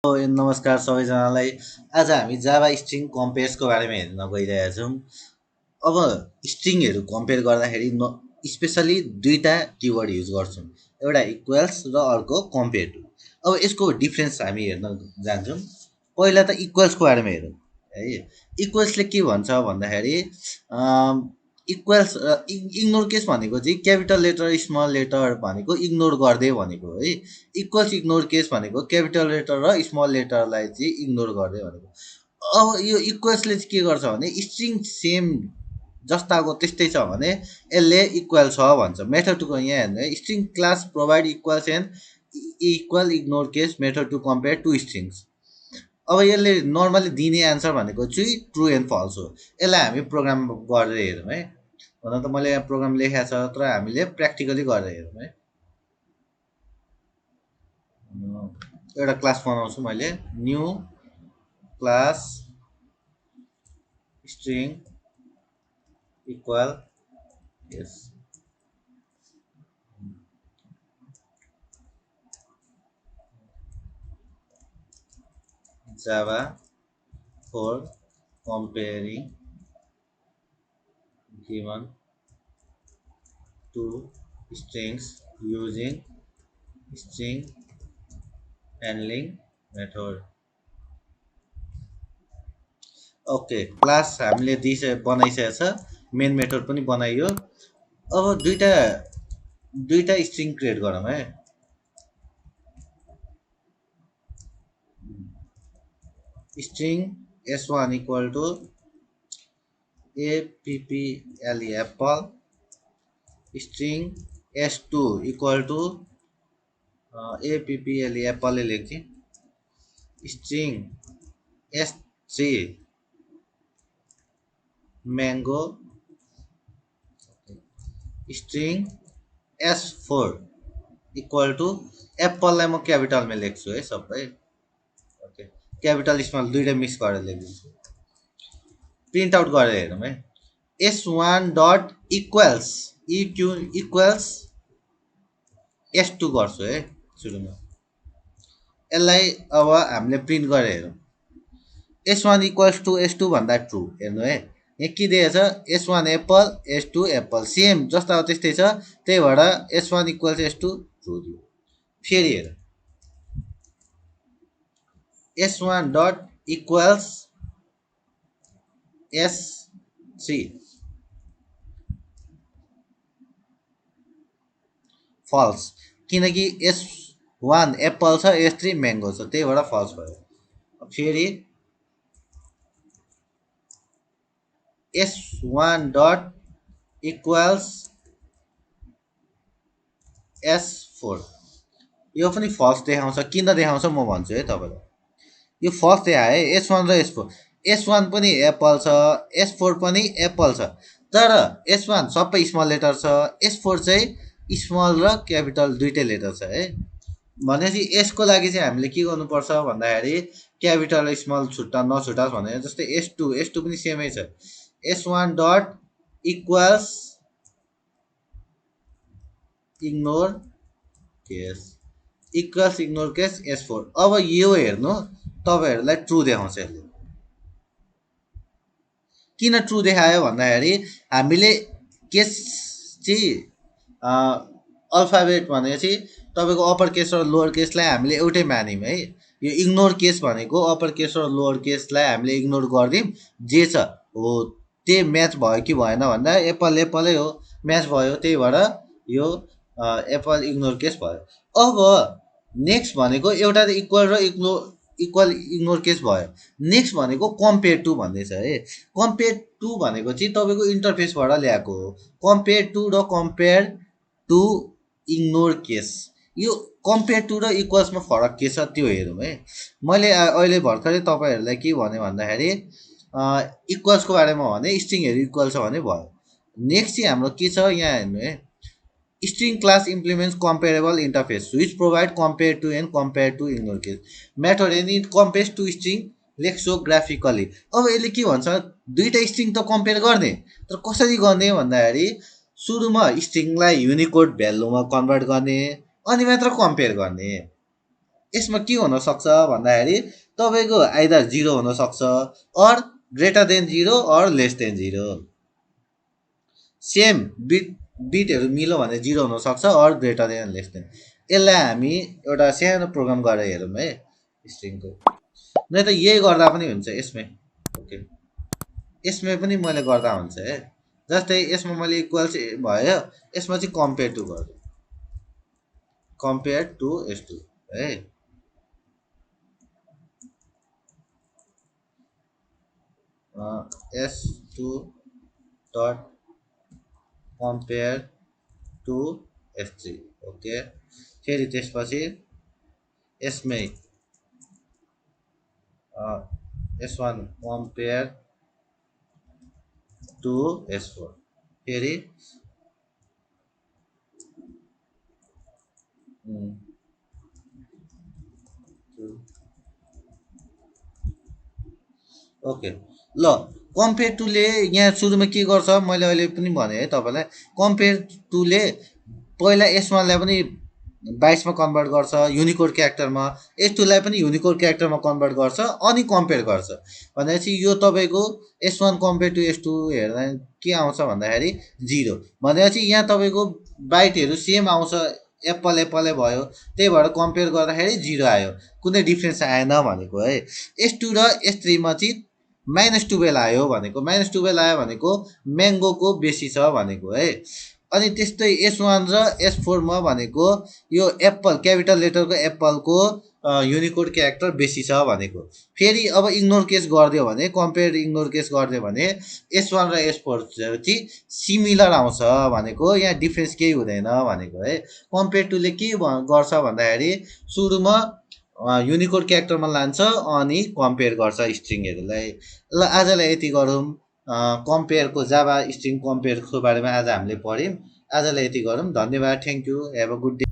नमस्कार सबैजनालाई। आज हामी जावा स्ट्रिङ कम्पेयर्सको बारेमा हेर्न गइरहेका छौँ। अब स्ट्रिङहरू कम्पेयर गर्दाखेरि स्पेसली दुईवटा किवर्ड युज गर्छौँ। एउटा इक्वल्स र अर्को कम्पेयर टु। अब यसको डिफ्रेन्स हामी हेर्न जान्छौँ। पहिला त इक्वल्सको बारेमा हेरौँ है। इक्वल्सले के भन्छ भन्दाखेरि इक्वल्स इग्नोर केस भनेको चाहिँ क्यापिटल लेटर स्मल लेटर भनेको इग्नोर गरिदियो भनेको है। इक्वल्स इग्नोर केस भनेको क्यापिटल लेटर र स्मल लेटरलाई चाहिँ इग्नोर गरिदियो भनेको। अब यो इक्वल्सले चाहिँ के गर्छ भने स्ट्रिङ सेम जस्ताको त्यस्तै छ भने यसले इक्वल छ भन्छ। मेथड टुको यहाँ हेर्नु है, string class provide equals and equal ignore case method to compare two strings. अब यसले नर्मली दिने एन्सर भनेको चाहिँ ट्रु एन्ड फल्स हो। यसलाई हामी प्रोग्राम गरेर हेरौँ है। हुन त मैले यहाँ प्रोग्राम लेखेको छ, तर हामीले प्र्याक्टिकली गरेर हेरौँ है। एउटा क्लास बनाउँछु मैले, new class string equal yes Java for comparing given two strings using string handling method. Okay, class हामीले बनाइसकेको छ, मेन मेथड पनि बनाइयो। अब दुईटा स्ट्रिङ क्रिएट गरौँ है। String s1 equal to apple apple, string s2 equal to apple एप्पलले लेख्थेँ, string s3 mango, string s4 equal to एप्पललाई म क्यापिटलमा लेख्छु है सबै। ओके, क्यापिटल स्मल दुईवटा मिक्स गरेर लेखिदिन्छु। प्रिन्ट आउट गरेर हेरौँ है। s1 dot equals equals s2 गर्छु है सुरुमा। यसलाई अब हामीले प्रिन्ट गरेर हेरौँ। s1 इक्वल्स टु s2 भन्दा ट्रु। हेर्नु है, यहाँ के दिएको छ, s1 Apple s2 Apple same जस्ता त्यस्तै छ, त्यही भएर s1 इक्वल्स s2 ट्रु दियो। फेरि हेर, s1 dot equals s3 falls, किनकि s1 एप्पल छ s3 म्याङ्गो छ, त्यही भएर फल्स भयो। फेरि s1 डट इक्वल्स s4, यो पनि फल्स देखाउँछ। किन देखाउँछ म भन्छु है तपाईँलाई। यो फल्स देखायो है, s1 र s4। s1 पनि एप्पल छ, s4 पनि एप्पल छ, तर s1 सबै स्मल लेटर छ, s4 चाहिँ स्मल र क्यापिटल दुइटै लेटर छ है। भनेपछि यसको लागि चाहिँ हामीले के गर्नुपर्छ भन्दाखेरि क्यापिटल स्मल नछुटाओस् भनेर, जस्तै s2 पनि सेमै छ, s1 dot equals ignore case equals ignore case s4। अब यो हेर्नु, तपाईँहरूलाई ट्रु देखाउँछ यसले। किन ट्रु देखायो भन्दाखेरि हामीले केस चाहिँ अल्फाबेट भनेपछि तपाईँको अप्पर केस र लोवर केसलाई हामीले एउटै मान्यौँ है। यो इग्नोर केस भनेको अप्पर केस र लोवर केसलाई हामीले इग्नोर गरिदिउँ, जे छ हो त्यही म्याच भयो कि भएन भन्दा एप्पलै हो, म्याच भयो, त्यही भएर यो एप्पल इग्नोर केस भयो। अब नेक्स्ट भनेको एउटा त इक्वल र इक्वल इग्नोर केस भयो। नेक्स्ट भनेको कम्पेयर टु भन्दैछ है। कम्पेयर टु भनेको चाहिँ तपाईँको इन्टरफेसबाट ल्याएको हो। कम्पेयर टु र कम्पेयर टु इग्नोर केस, यो कम्पेयर टु र इक्वल्समा फरक के छ त्यो हेरौँ है। मैले अहिले भर्खरै तपाईँहरूलाई के भने भन्दाखेरि इक्वल्सको बारेमा भने, स्ट्रिङहरू इक्वल छ भने भयो। नेक्स्ट चाहिँ हाम्रो के छ यहाँ हेर्नु है, string class implements comparable interface which provide compare to and compare to ignore case method and it compares to string let's show graphically. अब यसले के भन्छ, दुईवटा स्ट्रिङ त कम्पेयर गर्ने, तर कसरी गर्ने भन्दाखेरि सुरुमा स्ट्रिङलाई युनिकोड भ्यालुमा कन्भर्ट गर्ने, अनि मात्र कम्पेयर गर्ने। यसमा के हुनसक्छ भन्दाखेरि तपाईँको आइदर 0 हुनसक्छ or greater than 0 or less than 0। Same बिटहरू मिल्यो भने 0 हुनसक्छ or greater than less than. यसलाई हामी एउटा सानो प्रोग्राम गरेर हेरौँ है स्ट्रिङको। नै त यही गर्दा पनि हुन्छ यसमै। ओके, यसमै पनि मैले गर्दा हुन्छ है। जस्तै यसमा मैले इक्वल्स भयो, यसमा चाहिँ कम्पेयर टु गर्छु, कम्पेयर टु S2 है। S2 dot compare to S3। Okay, फेरि त्यसपछि यसमै S1 कम्पेयर टु S4 फेरि ओके। ल कम्पेयर टुले यहाँ सुरुमा के गर्छ मैले अहिले पनि भने है तपाईँलाई। कम्पेयर टुले पहिला S1लाई पनि 22मा कन्भर्ट गर्छ युनिकोड क्यारेक्टरमा, S2लाई पनि युनिकोड क्यारेक्टरमा कन्भर्ट गर्छ अनि कम्पेयर गर्छ। भनेपछि यो तपाईँको S1 कम्पेयर टु S2 हेर्दा के आउँछ भन्दाखेरि 0। भनेपछि यहाँ तपाईँको बाइटहरू सेम आउँछ, एप्पल एप्पलै भयो, त्यही भएर कम्पेयर गर्दाखेरि 0 आयो, कुनै डिफ्रेन्स आएन भनेको है। S2 र S3मा चाहिँ -12 आयो भनेको, -12 आयो भनेको म्याङ्गोको बेसी छ भनेको है। अनि त्यस्तै S1 र S4मा भनेको यो एप्पल क्यापिटल लेटरको एप्पलको युनिकोड क्यारेक्टर बेसी छ भनेको। फेरि अब इग्नोर केस गरिदियो भने, कम्पेयर इग्नोर केस गरिदियो भने S1 र S4 चाहिँ सिमिलर आउँछ भनेको, यहाँ डिफ्रेन्स केही हुँदैन भनेको है। कम्पेयर टुले के गर्छ भन्दाखेरि सुरुमा युनिकोड क्यारेक्टरमा लान्छ अनि कम्पेयर गर्छ स्ट्रिङहरूलाई। ल आजलाई यति गरौँ। कम्पेयरको जाभा स्ट्रिङ कम्पेयरको बारेमा आज हामीले पढ्यौँ। आजलाई यति गरौँ। धन्यवाद, thank you, have a good day.